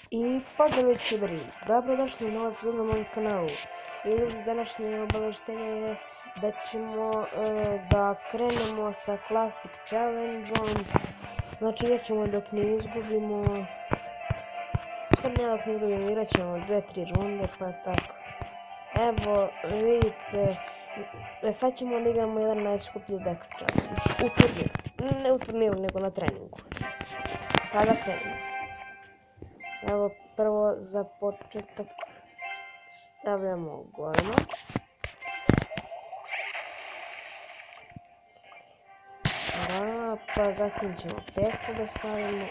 I pozdrav YouTuberi, dobrodošli u novu epizodu na mojem kanalu. I današnje obaveštenje je da ćemo da krenemo sa Classic Challenge-om. Znači igrat ćemo dok ne izgubimo, igrat ćemo 2-3 runde, pa tako. Evo vidite, sad ćemo da igramo jedan najskuplji deck challenge u turniru, ne u turniru nego na treningu. Pa da krenemo. Evo prvo za početak stavljamo golema. Pa zatim ćemo peku da stavimo,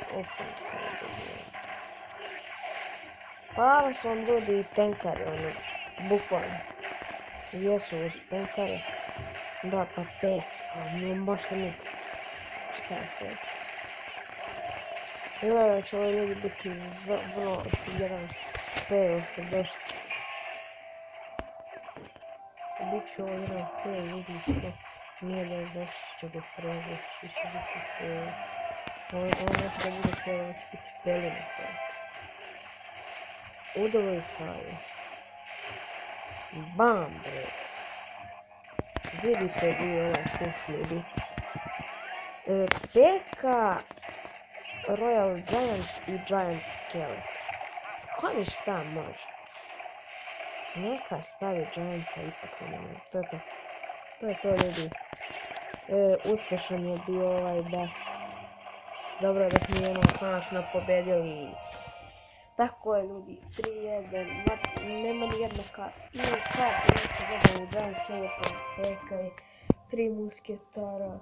pa ovo su vam ljudi i tenkari, ono, bukvalno. Jesu ovo su tenkari. Da, pa peka, možete misliti šta je peka. Izgleda da će ovi ljudi biti vrlo jedan fail u dešću. Bit će ovo jedan fail, ljudi, nije da je dešću, će ga prezešći, će biti fail. Ovo neće da bude fail, ovo će biti fail na fail. Udalo je Saja. Bam, bre. Vidite vi ovaj kuš, ljudi. Peka, Royal Giant i Giant Skeleton. Ko mi šta može? Neka stavi Gianta, ipak ne može. To je to. To je to, ljudi. Uspešan je bio ovaj da... Dobro da smo jednom konačno pobedili. Tako je, ljudi. 3-1. Nema ni jedna karta. Nije karta, nešto zadaju Giant Skeleton, Peka i 3 musketara.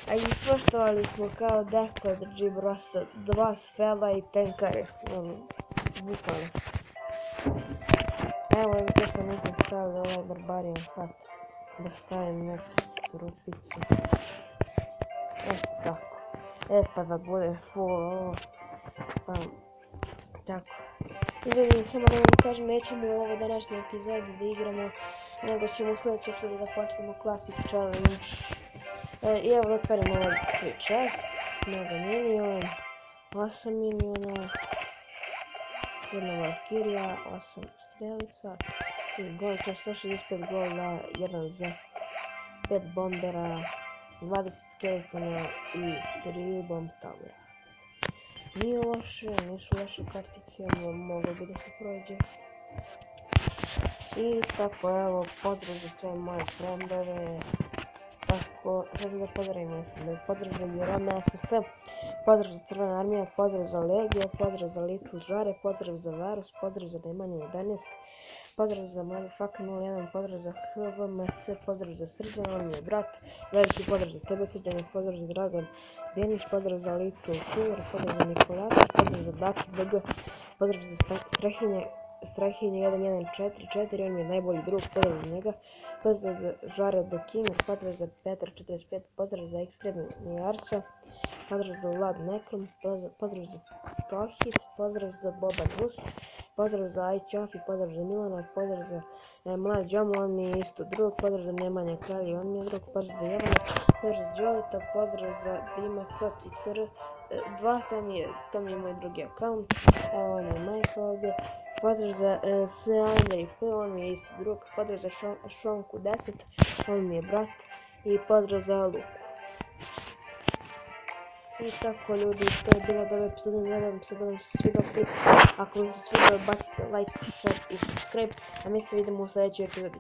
A ispoštovali smo kao deck od G-Brosa 2 spela i tenkare. Bukvalno. Evo je to što nisam stavila ovaj Barbarian hat. Da stavim neku rupicu. Tako. Pa da bude full ovo. Pa tako. Ljudi, samo da vam kažem, nećemo u ovoj današnjoj epizodi da igramo, nego ćemo u sljedećoj epizodi da počnemo Classic Challenge. I evo da otvorimo ovaj chest, mnogo minion, 8 miniona, jedna Valkyrija, 8 strelica i gold chest, 165 golda, 1 za 5 bombera, 20 skeletona i 3 bomb towera. Nije loše, nisu loše kartice, moglo bi da se prođe. I tako, evo, pozdrav za sve moje frendove. Tako, sad da pozdravimo FMB, pozdrav za Jurame SFM, pozdrav za Crvena armija, pozdrav za Legio, pozdrav za Little Žare, pozdrav za Varus, pozdrav za Demanje 11, pozdrav za Motherfucker 01, pozdrav za HVMC, pozdrav za Srđan, on mi je brat, veliki pozdrav za tebe Srđan, pozdrav za Dragan Denić, pozdrav za Little Killer, pozdrav za Nikolatić, pozdrav za Daki BG, pozdrav za Strahinje 1144, on mi je najbolji drug, pozdrav za njega, pozdrav za Žare the King, pozdrav za Petar 45, pozdrav za Extremni Arso, pozdrav za Vlad Nekrom, pozdrav za Tohit, pozdrav za Boban Rus, pozdrav za Ajčafi, pozdrav za Milana, pozdrav za Mlad Džamu, on mi je isto drug, pozdrav za Nemanja Kralji, on mi je drug, pozdrav za Jovana, pozdrav za Jolita, pozdrav za Dima Coci CR 2, to mi je moj drugi account, evo on je Majka ovdje. Pozdrav za Andrej P, on mi je isto drug, pozdrav za Šonku 10, on mi je brat i pozdrav za Luku. I tako, ljudi, to je bilo od ove epizode, nadam se da vam se svidao klip. Ako vam se svidao, bacite like, share i subscribe, a mi se vidimo u sljedećoj epizodi.